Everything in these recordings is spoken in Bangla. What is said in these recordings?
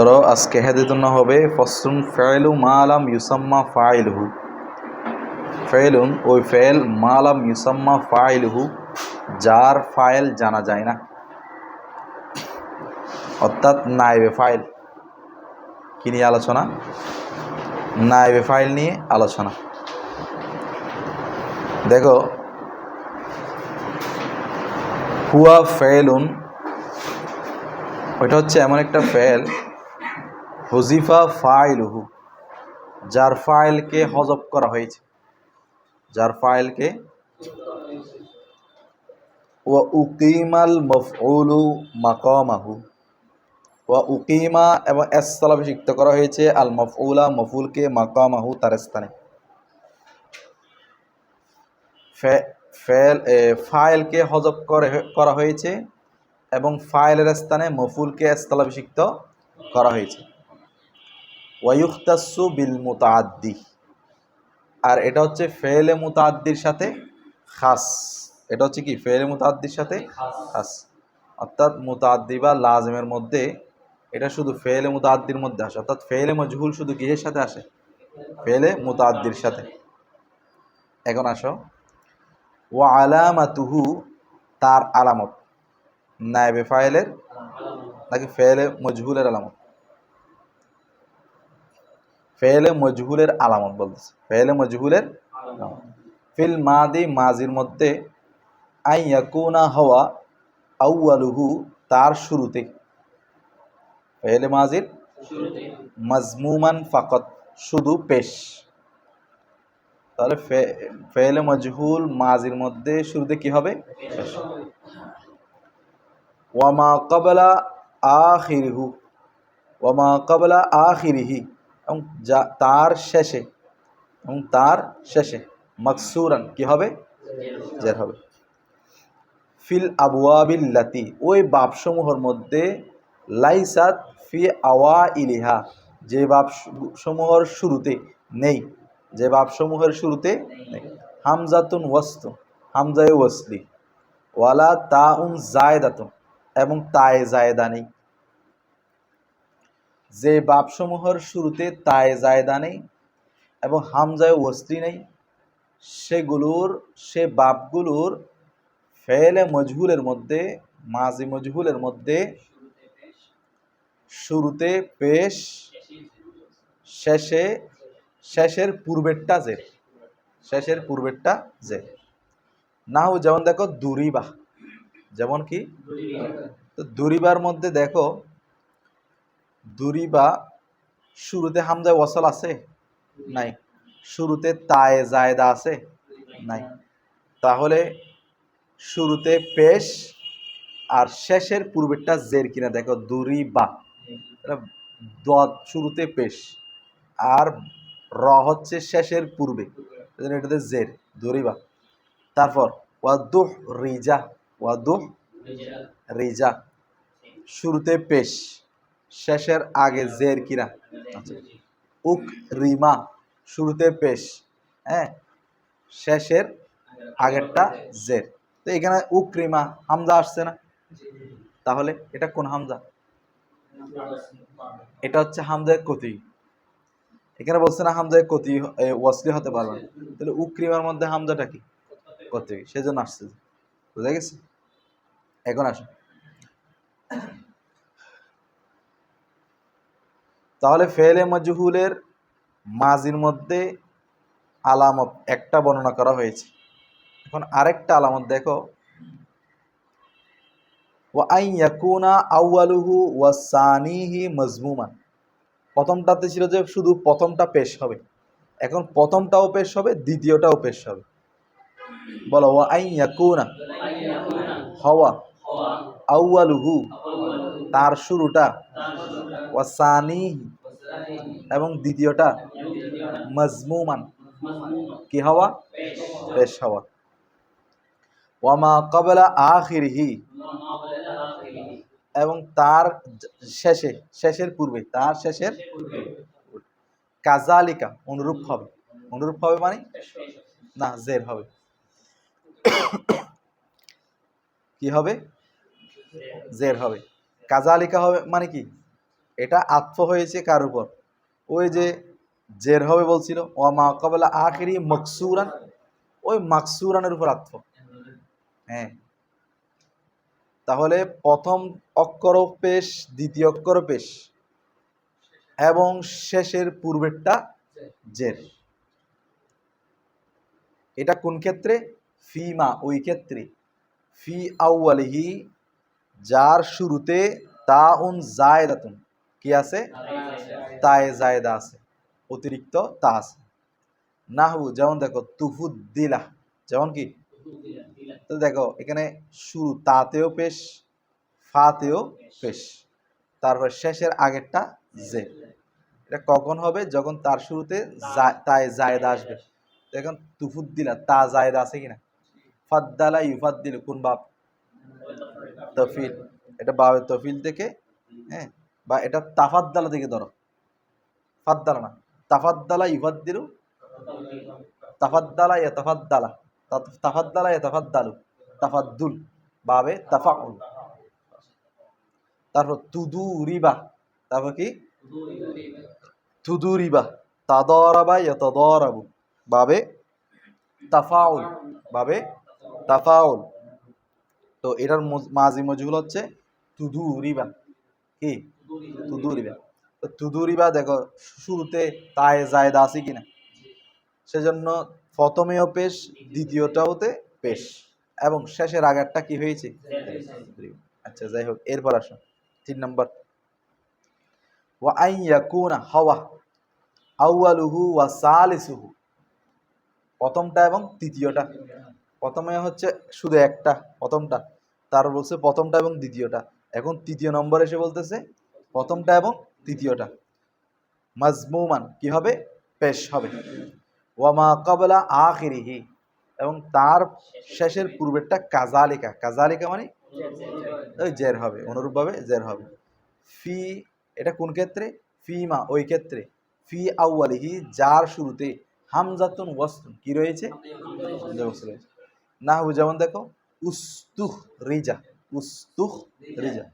ধরো আজকে হেদিতুন হবে ফসলুন ফেলু মালাম ইউসাম্মা ফাইলহু। ফেলুন ওই ফেল মালাম ইউসাম্মা ফাইলহু, যার ফাইল জানা যায় না, অর্থাৎ নাইবে ফাইল। কি নিয়ে আলোচনা? নাইবে ফাইল নিয়ে আলোচনা। দেখো, হুয়া ফেলুন ওইটা হচ্ছে এমন একটা ফেল, হুজিফা ফাইলহু, যার ফাইলকে হজব করা হয়েছে, যার ফাইলকে। ওয়া উকিমাল মফউলু মাকামাহু, ওয়া উকিমা এবং এসলাভিষিক্ত করা হয়েছে আল মফউলা মফউলকে মাকামাহু তার স্থানে। ফাইলকে হজব করা হয়েছে এবং ফাইলের স্থানে মফউলকে এসলাভিষিক্ত করা হয়েছে। ওয়া ইউখতাসু বিল মুতাআদ্দি, আর এটা হচ্ছে ফেলে মুতাআদ্দির সাথে খাস। এটা হচ্ছে কি? ফেলে মুতাআদ্দির সাথে খাস, অর্থাৎ মুতাআদ্দি বা লাজিমের মধ্যে এটা শুধু ফেলে মুতাআদ্দির মধ্যে আসে, অর্থাৎ ফেলে মজহুল শুধু কিসের সাথে আসে? ফেলে মুতাআদ্দির সাথে। এখন আসো, ওয়া আলামাতুহু, তার আলামত, নায়েবে ফাইলের নাকি ফেলে মজহুলের আলামত? ফেলে মজহুলের আলামত বলতেছে, ফেলে মজহুলের আলামত। ফিল মাদি, মাজির মধ্যে, আই ইয়াকুনা হওয়া, আউয়ালুহু, তার শুরুতে, ফেলে মাজির মাজমুমান ফাকত, শুধু পেশ। তাহলে ফেলে মজহুল মাজির মধ্যে শুরুতে কি হবে? পেশ। ওয়ামা ক্বাবলা আখিরিহু, ওয়ামা ক্বাবলা আখিরিহি, এবং তার শেষে, এবং তার শেষে মাকসুরান কি হবে? জের হবে। ফিল আবওয়াবিল্লাতি, ওই বাবসমূহের মধ্যে, লাইসাত ফি আওয়াইলিহা, যে বাবসমূহের শুরুতে নেই, যে বাবসমূহের শুরুতে নেই। হামজাতুন ওয়াসতু, হামজায়ে ওয়াসলি, ওয়ালা তাউন জায়দাতুন, এবং তায়ে জায়দা নেই। যে বাবসমূহের শুরুতে তায়ে জায়দা নেই এবং হামজায়ে ওয়াসলি নেই, সে বাবগুলোর ফেলে মজহুলের মধ্যে, মাজি মজহুলের মধ্যে শুরুতে পেশ, শেষের পূর্বেরটা জের, শেষের পূর্বেরটা জের। নাহু, যেমন দেখো দুরিবা, যেমন কি? তো দুরিবার মধ্যে দেখো, দুরিবা শুরুতে হামজায়ে ওয়াসল আছে? নাই। শুরুতে তায়ে জায়দা আছে? নাই। তাহলে শুরুতে পেশ আর শেষের পূর্বেরটা জের কিনা দেখো, দুরিবা, দদ শুরুতে পেশ আর র হচ্ছে শেষের পূর্বে, এটাতে জের, দুরিবা। তারপর ওয়াদুহ রিজা, ওয়াদুহ রিজা, শুরুতে পেশ, শেষের আগে জের কিনা? আচ্ছা। উক রিমা, শুরুতে পেশ, হ্যাঁ, শেষের আগেরটা জের। তো এখানে উকরিমা হামজা আসছে না, তাহলে এটা কোন হামজা? এটা হচ্ছে হামজায়ে কতি। এখানে বলছে না হামজায়ে কতি ওয়াসলি হতে পারবে না, তাহলে উকরিমার মধ্যে হামজাটা কি? কতি, সেজন্য আসছে। বুঝা গেছে? এখন আসো, তাহলে ফেলে মজহুলের মাজির মধ্যে আলামত একটা বর্ণনা করা হয়েছে। এখন আরেকটা আলামত দেখো, ওয়া আই ইয়াকুনা আউয়ালুহু ওয়া সানিহি মাজমুমান। প্রথমটাতে ছিল যে শুধু প্রথমটা পেশ হবে, এখন প্রথমটাও পেশ হবে, দ্বিতীয়টাও পেশ হবে। বলো, ওয়া আই ইয়াকুনা হওয়া, আউয়ালুহু, তার শুরুটা, ওয়া সানিহি, এবং দ্বিতীয়টা, মাজমুমান, কি হওয়া? পেশ হওয়া। ওয়ামা ক্বাবলা আখিরিহি, এবং তার শেষে, শেষের পূর্বে, তার শেষের কাজালিকা, অনুরূপ হবে। অনুরূপ হবে মানে না, জের হবে। কি হবে? জের হবে। কাজালিকা হবে মানে কি? এটা আত্ম হয়েছে কার উপর? ওই যে জের হবে বলছিল, ওয়া মা ক্বাবলা আখিরি মাকসুরান, ওই মাকসুরানের উপর আত্ম। হ্যাঁ, তাহলে প্রথম অক্ষরও পেশ, দ্বিতীয় অক্ষরও পেশ, এবং শেষের পূর্বেরটা জের। এটা কোন ক্ষেত্রে? ফিমা, ওই ক্ষেত্রে। ফি আউয়ালিহি, যার শুরুতে তাউন জায়দাতুন, কি আছে? তায়ে জায়দা আছে, অতিরিক্ত তা আছে। নাহু, যেমন দেখো তুফুদ্দিলা, যেমন কি? তো দেখো এখানে শুরু তাতেও পেশ, ফাতেও পেশ, তারপর শেষের আগেরটা জে। এটা কখন হবে? যখন তার শুরুতে তায়ে জায়দা আসবে। দেখুন তুফুদ্দিলা, তা জায়দা আছে কিনা? ফাদ্দালা ইউফাদ্দিল, কোন বাব? তফিল। এটা বাবে তফিল থেকে, হ্যাঁ, বা এটা তাফাদ্দালা থেকে ধরো, ফাদ্দালা না, তাফাদ্দালা ইউফাদ্দিলু, তাফাদ্দালা ইয়াতাফাদ্দালা, তাফাদ্দালা ইয়াতাফাদ্দালু, তাফাদ্দুল, বাবে তাফাউল। তারপর তুদু রিবা, তারপর কি? তুদু রিবা, তাদরাবা ইয়াতাদারাবু, বাবে তাফাউল, বাবে তাফাউল। তো এটার মাজি মজহুল হচ্ছে তুদু রিবা, কি? তুদু রিবা। তো তুদু রিবা দেখো শুরুতে তায়ে জায়দা আছে কিনা, সেজন্য প্রথমেও পেশ, দ্বিতীয়টাওতে পেশ, এবং শেষের আগেরটা কি হয়েছে? আচ্ছা, যাই হোক, এরপর আসো 3 নম্বর। ওয়া আন ইয়াকুনা হাওয়া আউয়ালুহু ওয়া সালিসুহু, প্রথমটা এবং তৃতীয়টা। প্রথমে হচ্ছে শুধু একটা, প্রথমটা, তার বলছে প্রথমটা এবং দ্বিতীয়টা। এখন তৃতীয় নম্বর এসে বলতেছে প্রথমটা এবং তৃতীয়টা মাজমুমান, কি হবে? পেশ হবে। ওয়ামা ক্বাবলা আখিরিহি, এবং তার শেষের পূর্বেরটা কাজালিকা, কাজালিকা মানে ওই জের হবে, অনুরূপভাবে জের হবে। ফি, এটা কোন ক্ষেত্রে? ফিমা, ওই ক্ষেত্রে। ফি আউয়ালিহি, যার শুরুতে হামজাতুন ওয়াসলুন, কি রয়েছে? হামজা ওয়াসল রয়েছে। নাহু, যেমন দেখো উস্তুহ রিজা, উস্তুহ রিজা,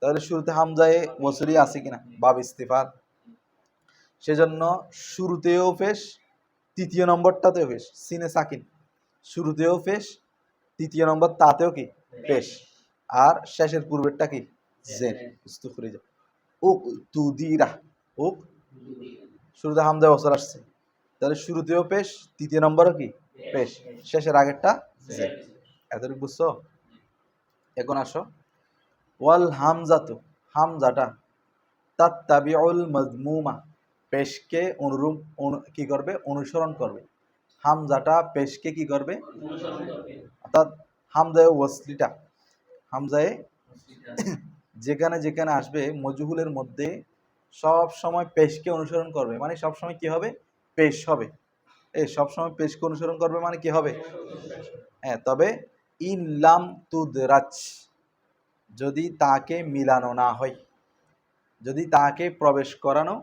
তাহলে শুরুতে হামজায়ে ওয়াসলি আছে কিনা? বাব ইস্তিফার। সেজন্য শুরুতেও ফেশ, তৃতীয় নম্বরটাতেও ফেশ, সিনে সাকিন, শুরুতেও ফেশ, তৃতীয় নম্বর তাতেও কি? পেশ, আর শেষের পূর্বেরটা কি? জের, উস্তুহ রিজা। ওক তুদিরা, ওক, শুরুতে হামজা ওয়াসল আসছে, তাহলে শুরুতেও পেশ, তৃতীয় নম্বরও কি? পেশ, শেষের আগেরটা জের। এতটুকু বুঝছো? এখন আসো, ওয়াল হামজাতু, হামজাটা তাত্তাবিউল মাজমুমা, পেশকে অনুরূপ কি করবে? অনুসরণ করবে। হামজাটা পেশকে কি করবে? অর্থাৎ হামজায়ে ওয়াসলিটা, হামজায়ে যেখানে যেখানে আসবে মজহুলের মধ্যে সব সময় পেশকে অনুসরণ করবে, মানে সব সময় কি হবে? পেশ হবে। এই সব সময় পেশকে অনুসরণ করবে মানে কি হবে? হ্যাঁ, তবে ইনলাম তুদরাজ, যদি তাকে মিলানো না হয়, যদি তাকে প্রবেশ করানো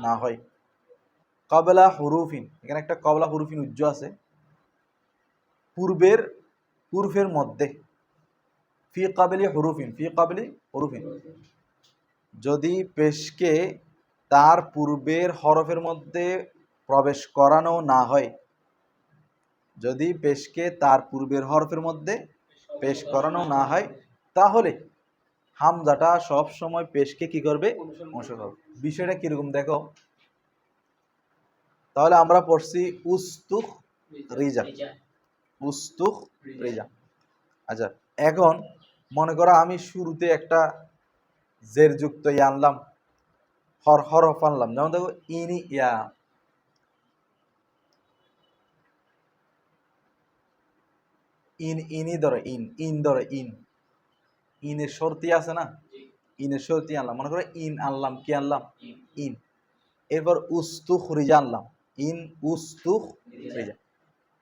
না হয়। কবলা হুরুফিন, এখানে একটা কবলা হুরুফিন উজ্জ আছে, পূর্বের, পূর্বের মধ্যে। ফি কাবলি হুরুফিন, ফি কাবলি হুরুফিন, যদি পেশকে তার পূর্বের হরফের মধ্যে প্রবেশ করানো না হয়, যদি পেশকে তার পূর্বের হরফের মধ্যে পেশ করানো না হয়, তাহলে হামজাটা সব সময় পেশকে কি করবে? অনুসরণ করবে। বিষয়টা কিরকম দেখো, তাহলে আমরা পড়ছি উস্তুখ রিজা, উস্তুখ রিজা। আচ্ছা, এখন মনে করো আমি শুরুতে একটা জের যুক্ত ইয়া আনলাম, হরফ আনলাম, যেমন দেখো ইনি ইয়া, ইনি ধরো, ইন ধরো, ইনের শর্তি আছে না, ইনের শর্তি আনলাম, মনে করো ইন আনলাম, কি আনলাম? ইন। এরপর উস্তুখ রিজা আনলাম, ইন উস্তুখ রিজা।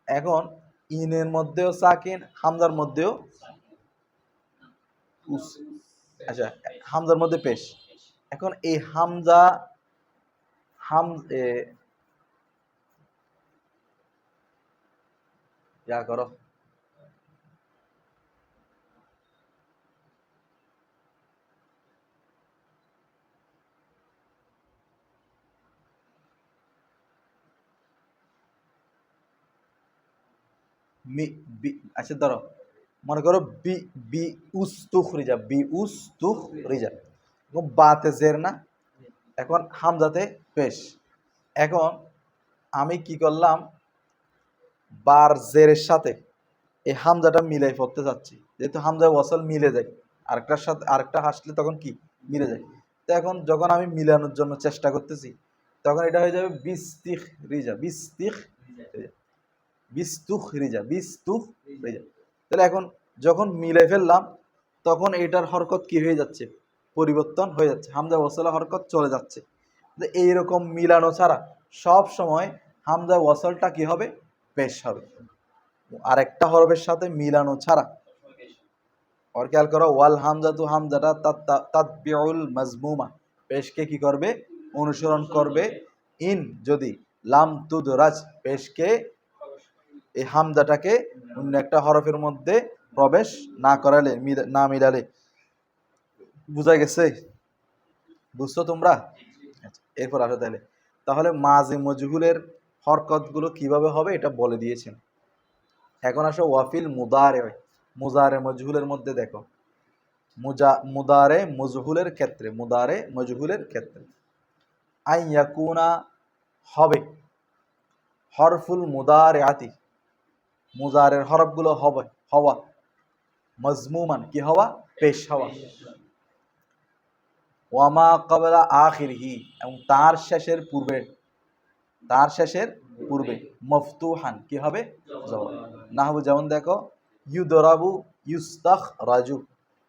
এখন ইনের মধ্যেও সাকিন, হামজার মধ্যেও আচ্ছা, হামজার মধ্যে পেশ। এখন এই হামজা, হাম যা করো, মি বি আচ্ছা ধরো, মনে করো বি বি উস্তুখ রিজা, বি উস্তুখ রিজা, এবং বাতে জের না, এখন হামজাতে পেশ। এখন আমি কি করলাম, বার জেরের সাথে এই হামজাটা মিলাই পড়তে চাচ্ছি, যেহেতু হামজা ওয়াসাল মিলে যায়, আরেকটার সাথে আরেকটা হাসলে তখন কি মিলে যায়। তো এখন যখন আমি মিলানোর জন্য চেষ্টা করতেছি, তখন এটা হয়ে যাবে বিস্তিখ রিজা, বিস্তিখ রিজা, বিস্তুখ রিজা, বিস্তুখ রিজা। তাহলে এখন যখন মিলে ফেললাম, তখন এটার হরকত কি হয়ে যাচ্ছে, পরিবর্তন হয়ে যাচ্ছে, হামজা ওয়াসালা হরকত চলে যাচ্ছে। এইরকম মিলানো ছাড়া সব সময় হামজা ওয়াসালটা কি হবে, পেশ হবে, আরেকটা হরফের সাথে মিলানো ছাড়া। আর খেয়াল করো, ওয়াল হামজাতু, হামজাটা তাতবিউল মাজমুমা, পেশকে কি করবে, অনুসরণ করবে। ইন যদি লাম তুদরাজ, পেশকে এই হামজাটাকে অন্য একটা হরফের মধ্যে প্রবেশ না করালে, না মিলালে। বুঝা গেছে? বুঝছো তোমরা? এরপর আসো তাহলে, তাহলে মাজি মজহুলের হরকতগুলো কিভাবে হবে এটা বলে দিয়েছেন। এখন আসো ওয়াফিল মুদারে, মুজারে মজহুলের মধ্যে দেখো, মুদারে মজহুলের ক্ষেত্রে, মুদারে মজহুলের ক্ষেত্রে আই ইয়াকুনা হবে, হরফুল মুদারে আতি, মুজারের হরফগুলো হবে হওয়া, মজমুমান কি হওয়া, পেশ হওয়া। ওয়ামা ক্বাবলা আখিরিহি, এবং তার শেষের পূর্বে, তার শেষের পূর্বে মফতুহান কি হবে, জবর। নাহবু যেমন দেখো, ইউদরাবু, ইউস্তাখ রাজু,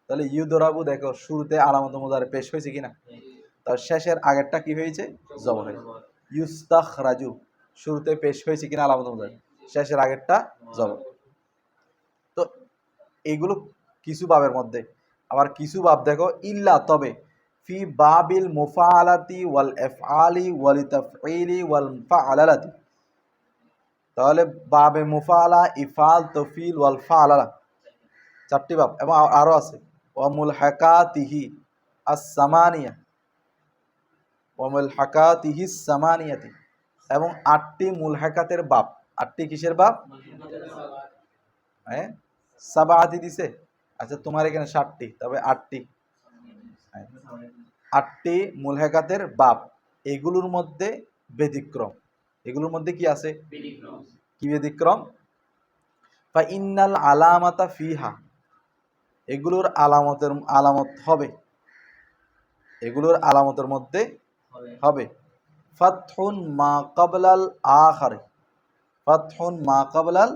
তাহলে ইউদরাবু দেখো শুরুতে আলামত মুজারে পেশ হয়েছে কিনা, তার শেষের আগেরটা কি হয়েছে, জবর হয়েছে। ইউস্তাখ রাজু শুরুতে পেশ হয়েছে কিনা আলামত মুজারে, শেষের আগেরটা জবর। তো এইগুলো কিছু বাবের মধ্যে। আবার কিছু বাব দেখো, ইল্লা তবে, ফি বাবিল মুফাআলাতি ওয়াল ইফআলি ওয়াল তাফঈলি ওয়াল ফাআলাতি, তাহলে বাবে মুফাআলা, ইফআল, তাফঈল ওয়াল ফাআলা, চারটি বাব, এবং আরো আছে। ওয়া মুলহাকাতিহি আস-সামানিয়া, ওয়া মুলহাকাতিহি আস-সামানিয়াতি, এবং 8টি মুলহাকাতের বাব। 8টি কিসের বাব? হ্যাঁ, সাবাআতি দিছে। আচ্ছা তোমার এখানে 7টি, তবে 8টি, 8টি মুলহাকাতের বাব। এগুলোর মধ্যে ব্যতিক্রম, এগুলোর মধ্যে কি আছে, কি ব্যতিক্রম? ফা ইন্নাল আলামাতা ফিহা, এগুলোর আলামত হবে, এগুলোর আলামতের মধ্যে হবে ফাতহুন মা ক্বাবলাল আখির, ফাতহুন মা ক্বাবলাল,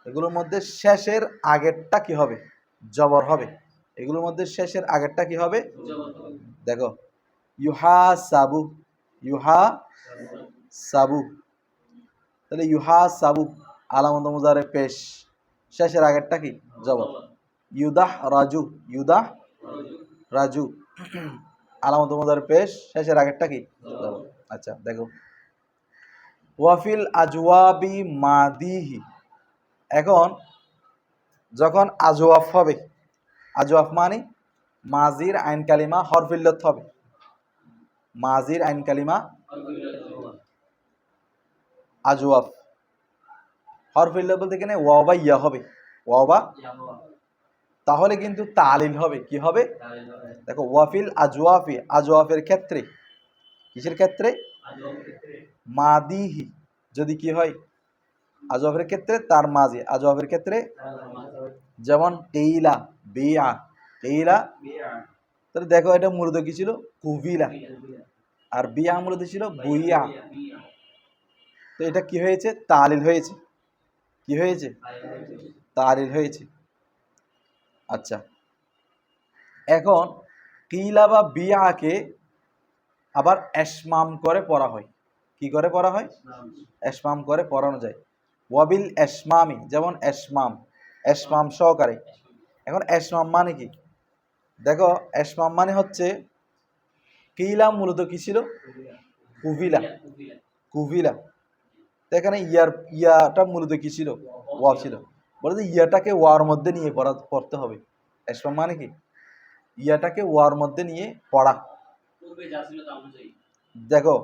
এগুলোর মধ্যে শেষের আগেরটা কি হবে, জবর হবে। এগুলোর মধ্যে শেষের আগেরটা কি হবে, দেখো, ইউহাসাবু, ইউহাসাবু, তাহলে ইউহাসাবু আলামত মুজারে পেশ, শেষের আগেরটা কি, জবর। ইউদাহ রাজু, ইউদাহ রাজু আলামত মুজারে পেশ, শেষের আগেরটা কি, জবর। আচ্ছা দেখো, ওয়াফিল আজওয়াবি মাদিহি, এখন যখন আজওয়াফ হবে, আজওয়াফ মানে মাজির আইন কালিমা হরফিল্লত হবে, মাজির আইন কালিমা আজওয়াফ, হরফিল্লত বলতে এখানে ওয়া বা ইয়া হবে, ওয়া বা, তাহলে কিন্তু তালিল হবে, কি হবে, দেখো ওয়াফিল আজওয়াফি, আজওয়াফের ক্ষেত্রে, কিসের ক্ষেত্রে, মাদিহি, যদি কি হয়, আজওয়াফের ক্ষেত্রে তার মাজি, আজওয়াফের ক্ষেত্রে, যেমন কেইলা, বিয়া, কেইলা, তাহলে দেখো এটা মূলত কি ছিল, কুবিলা, আর বিয়া মূলত ছিল বুইয়া। তো এটা কি হয়েছে, তালিল হয়েছে, কি হয়েছে, তালিল হয়েছে। আচ্ছা, এখন কিলা বা বিয়াকে আবার এসমাম করে পড়া হয়, কি করে পড়া হয়, এসমাম করে পড়ানো যায়। ওয়াবিল এসমামি, যেমন এসমাম, এসমাম সহকারে। এখন এসমাম মানে কি, দেখো এসমাম মানে হচ্ছে, কিলা মূলত কি ছিল, কুভিলা, কুভিলা। তো এখানে ইয়াটা মূলত কি ছিল, ওয়া ছিল, বলে যে ইয়াটাকে ওয়ার মধ্যে নিয়ে পড়তে হবে। এসমাম মানে কি, ইয়াটাকে ওয়ার মধ্যে নিয়ে পড়া। দেখো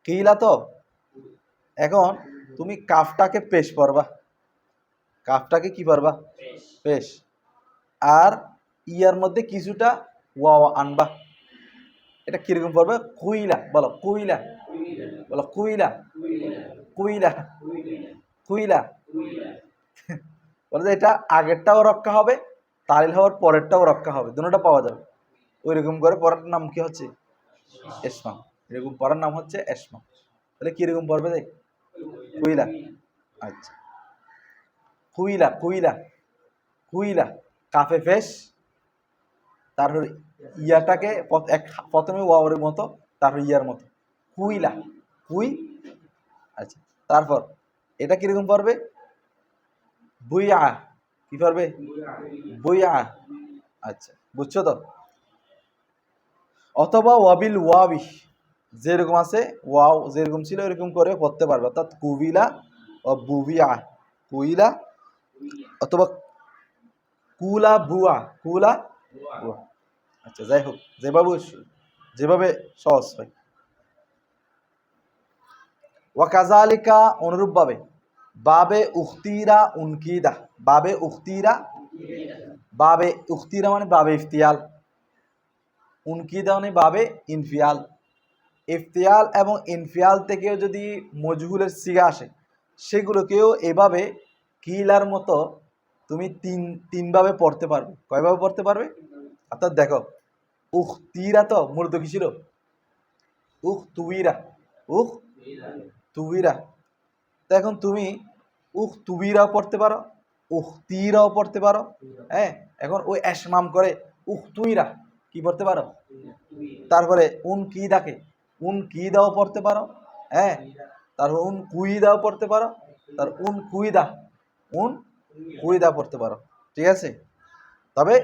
কিলা, তো এখন তুমি কাফটাকে পেশ পড়বা, কাফটাকে কি পারবা? পেশ। আর ইয়ার মধ্যে কিছুটা ওয়াও আনবা। এটা কিরকম পড়বে? কুইলা, বলো কুইলা, বলো কুইলা, কুইলা, কুইলা। বলো যে এটা আগেরটাও রক্ষা হবে, তালিল হওয়ার পরেরটাও রক্ষা হবে, দুটোটা পাওয়া যাবে। ওই রকম করে পড়ার নাম কি হচ্ছে? এসমা। এরকম পড়ার নাম হচ্ছে এসমা। তাহলে কিরকম পড়বে? দেখ, কুইলা। আচ্ছা, কুইলা, কুইলা, কুইলা, কাফে ফেস, তারপর ইয়াটাকে প্রথমে ওয়াওয়ের মতো, তারপর ইয়ার মতো, কুইলা, কুই। আচ্ছা, তারপর এটা কিরকম পড়বে? বুইয়া। কি পড়বে? বুইয়া। আচ্ছা, বুঝছো তো? অথবা ওয়াবিল ওয়াবি, যেরকম আছে ওয়াও যেরকম ছিল এরকম করে পড়তে পারবে, অর্থাৎ কুবিলা ও বুবিয়া, কুইলা অথবা কুলা বুয়া, কুলা বুয়া। আচ্ছা, যাই হোক, যেভাবে সহজ হয়। ওয়াকাজালিকা, অনুরূপভাবে, বাবে উখতিরা উনকিদা, বাবে উখতিরা, বাবে উখতিরা মানে বাবে ইফতিয়াল, উনকিদা মানে বাবে ইনফিয়াল। ইফতিয়াল এবং ইনফিয়াল থেকেও যদি মজহুলের সিগা আসে, সেগুলোকেও এভাবে কিলার মতো তুমি তিনভাবে পড়তে পারবে। কয়ভাবে পড়তে পারবে? অর্থাৎ দেখো, উখতিরা তো মূলত কি ছিল? উখ তুবিরা, উখ তুবিরা। তো এখন তুমি উখ তুবিরাও পড়তে পারো, উখ তিরাও পড়তে পারো। হ্যাঁ, এখন ওই এসমাম করে উখ তুইরা কি পড়তে পারো? তারপরে উন কি দাকে উন কি দাও পড়তে পারো। হ্যাঁ, তারপর উন কুইদাও পড়তে পারো, তার উন কুইদা পড়তে পারো। ঠিক আছে? তবে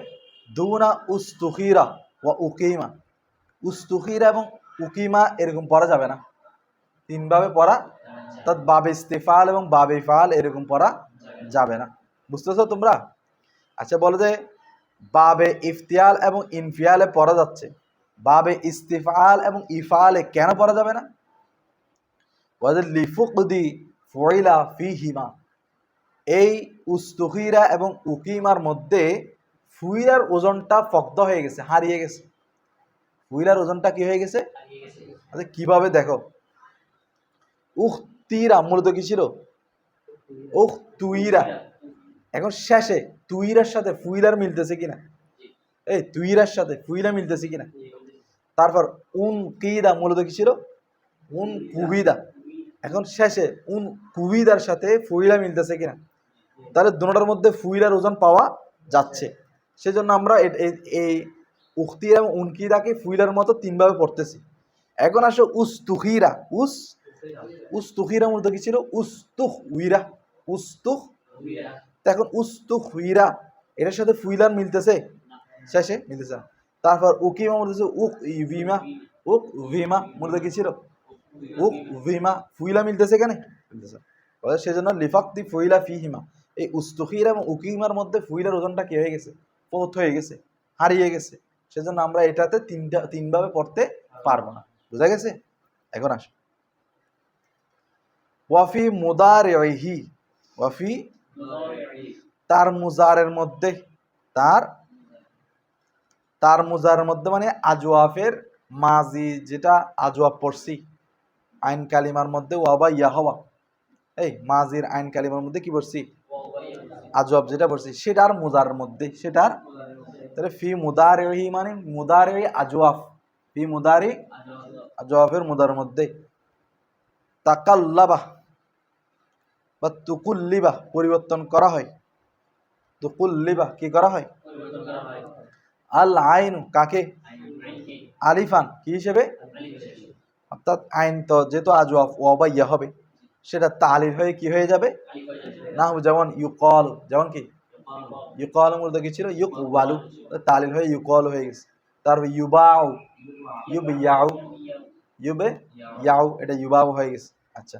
দুনা উস্তুখিরা ও উকিমা, উস্তুখিরা এবং উকিমা এরকম পড়া যাবে না। তিনভাবে পড়া, অর্থাৎ বাবে ইস্তেফাল এবং বাবে ইফাল এরকম পড়া যাবে না। বুঝতেছো তোমরা? আচ্ছা, বলো যে বাবে ইফতিয়াল এবং ইনফিয়ালে পড়া যাচ্ছে, বাবে ইস্তিফাল এবং ইফালে কেন পড়া যাবে না? বলে লিফুকদি ফয়লা ফিহিমা, এই উস্তুখিরা এবং উকিমার মধ্যে ফুইলার ওজনটা ফক্ত হয়ে গেছে, হারিয়ে গেছে। ফুইলার ওজনটা কি হয়ে গেছে? আচ্ছা, কিভাবে দেখো, উখ তিরা মূলত কি ছিল? উখ তুইরা। এখন শেষে তুইরার সাথে ফুইলার মিলতেছে কিনা? এই তুইরার সাথে ফুইলা মিলতেছে কিনা? তারপর উন কিদা মূলত কি ছিল? উন কুবিদা। এখন শেষে উন কুবিদার সাথে ফুইলা মিলতেছে কিনা? তাহলে দুটোটার মধ্যে ফুইলার ওজন পাওয়া যাচ্ছে। সেজন্য আমরা এই উখতি এবং উনকিদাকে ফুইলার মতো তিনভাবে পড়তেছি। এখন আসো উস্তুখিরা, উস্তুখিরা মূলত কি ছিল? উস্তুখ উইরা, উস্তুখ। এখন উস্তুখ উইরা এটার সাথে ফুইলার মিলতেছে? শেষে মিলতেছে না। তারপর উকিমা মূলত উক ভিমা, উক ভিমা মূলত কি ছিল? উক ভিমা, ফুইলা মিলতেছে কেন? মিলতেছে। সেজন্য লিফাক্তি ফুইলা ফিহিমা, এই উস্তুখিরা এবং উকিমার মধ্যে ফুইলার ওজনটা কি হয়ে গেছে? পৌঁছ হয়ে গেছে, হারিয়ে গেছে। সেজন্য আমরা এটাতে তিনভাবে পড়তে পারবো না। বুঝা গেছে? এখন আস ওয়াফি মুদারিহি, ওয়াফি তার মুজারের মধ্যে, তার মুজারের মধ্যে মানে আজওয়াফের মাজি, যেটা আজওয়াফ পড়ছি আইন কালিমার মধ্যে ওয়াবা ইয়া হওয়া, এই মাজির আইন কালিমার মধ্যে কি পড়ছি? আজওয়াব যেটা পড়ছি সেটার মুজারের মধ্যে, সেটার। তাহলে ফি মুদারিহি মানে মুদারি আজওয়াফ, ফি মুদারি আজওয়াফের মুদারের মধ্যে তাকাল্লাবা বা তুকুল্লিবা পরিবর্তন করা হয়। তুকুল্লিবা কি করা হয়? আল আইনু কাকে? আলিফান কি হিসেবে? অর্থাৎ আইন তো যেহেতু আজওয়াফ ওয়াবা ইয়া হবে, সেটা তালিল হয়ে কি হয়ে যাবে? না, যেমন ইউকল, যেমন কি ইউকল মূলত কি ছিল? ইউকওয়ালু, তালিল হয়ে ইউকল হয়ে গেছে। তারপর ইউবাউ, ইউবিয়াউ, ইউবে ইয়াউ, এটা ইউবাউ হয়ে গেছে। আচ্ছা,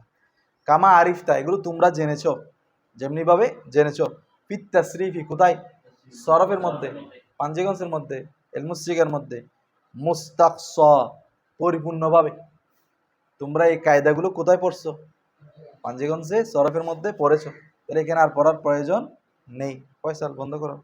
কামা আরিফতা এগুলো তোমরা জেনেছো, যেমনি ভাবে জেনেছো। ফিত তাসরিফি কোথায়? সরফের মধ্যে, পাঞ্জিগঞ্জের মধ্যে, এলমুসিকের মধ্যে, মুস্তাকস পরিপূর্ণভাবে। তোমরা এই কায়দাগুলো কোথায় পড়ছো? পাঞ্জিগঞ্জে সরফের মধ্যে পড়েছো। তাহলে এখানে আর পড়ার প্রয়োজন নেই। ফয়সাল বন্ধ করো।